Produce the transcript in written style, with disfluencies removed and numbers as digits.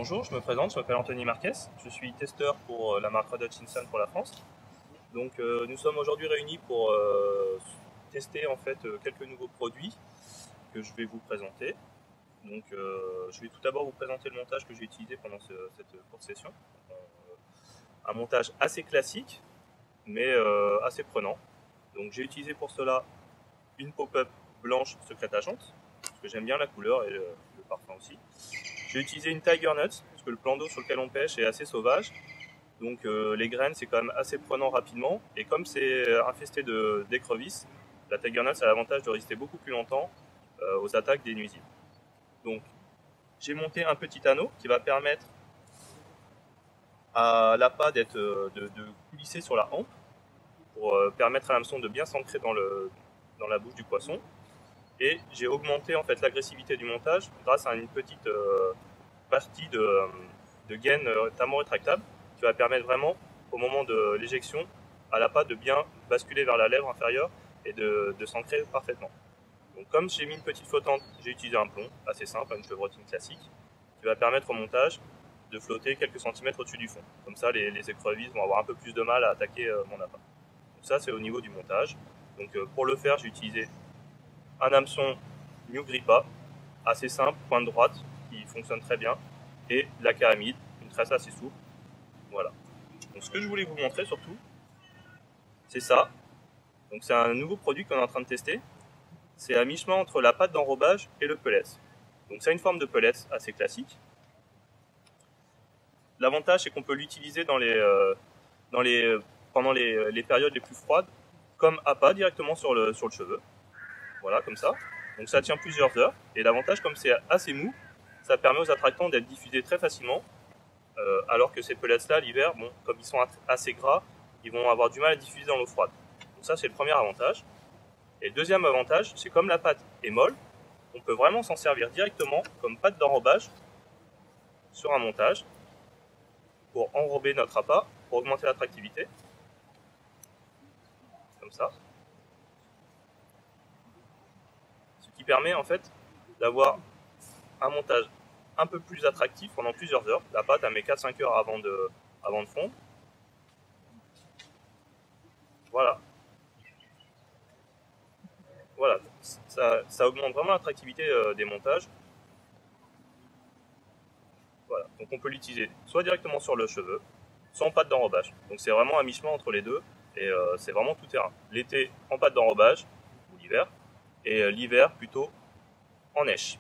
Bonjour, je me présente, je m'appelle Anthony Marquez, je suis testeur pour la marque Red Hutchinson pour la France. Donc nous sommes aujourd'hui réunis pour tester en fait quelques nouveaux produits que je vais vous présenter. Donc je vais tout d'abord vous présenter le montage que j'ai utilisé pendant cette courte session. Un montage assez classique mais assez prenant. Donc j'ai utilisé pour cela une pop-up blanche secrète agente, parce que j'aime bien la couleur et le parfum aussi. J'ai utilisé une Tiger Nuts, parce que le plan d'eau sur lequel on pêche est assez sauvage. Donc les graines, c'est quand même assez prenant rapidement. Et comme c'est infesté d'écrevisses, la Tiger Nuts a l'avantage de résister beaucoup plus longtemps aux attaques des nuisibles. Donc j'ai monté un petit anneau qui va permettre à l'appât de coulisser sur la hampe, pour permettre à l'hameçon de bien s'ancrer dans la bouche du poisson. Et j'ai augmenté en fait l'agressivité du montage grâce à une petite partie de gaine thermorétractable qui va permettre vraiment au moment de l'éjection à l'appât de bien basculer vers la lèvre inférieure et de s'ancrer parfaitement. Donc comme j'ai mis une petite flottante, j'ai utilisé un plomb assez simple, une chevrotine classique, qui va permettre au montage de flotter quelques centimètres au-dessus du fond. Comme ça les écrevisses vont avoir un peu plus de mal à attaquer mon appât. Donc ça c'est au niveau du montage. Donc pour le faire j'ai utilisé un hameçon New Grippa, assez simple, pointe droite, qui fonctionne très bien, et la caramide, une tresse assez souple. Voilà. Donc ce que je voulais vous montrer surtout, c'est ça. Donc c'est un nouveau produit qu'on est en train de tester. C'est à mi-chemin entre la pâte d'enrobage et le pellet. Donc c'est une forme de pellet assez classique. L'avantage c'est qu'on peut l'utiliser pendant les périodes les plus froides, comme appât directement sur le cheveu. Voilà, comme ça. Donc ça tient plusieurs heures. Et l'avantage, comme c'est assez mou, ça permet aux attractants d'être diffusés très facilement. Alors que ces pellets-là, l'hiver, bon, comme ils sont assez gras, ils vont avoir du mal à diffuser dans l'eau froide. Donc ça, c'est le premier avantage. Et le deuxième avantage, c'est comme la pâte est molle, on peut vraiment s'en servir directement comme pâte d'enrobage sur un montage pour enrober notre appât, pour augmenter l'attractivité. Comme ça. Ce qui permet en fait d'avoir un montage un peu plus attractif pendant plusieurs heures. La pâte, elle met 4-5 heures avant de fondre. Voilà. Voilà. Ça augmente vraiment l'attractivité des montages. Voilà. Donc on peut l'utiliser soit directement sur le cheveu, soit en pâte d'enrobage. Donc c'est vraiment un mi-chemin entre les deux. Et c'est vraiment tout terrain. L'été en pâte d'enrobage, ou l'hiver, et l'hiver plutôt en neige.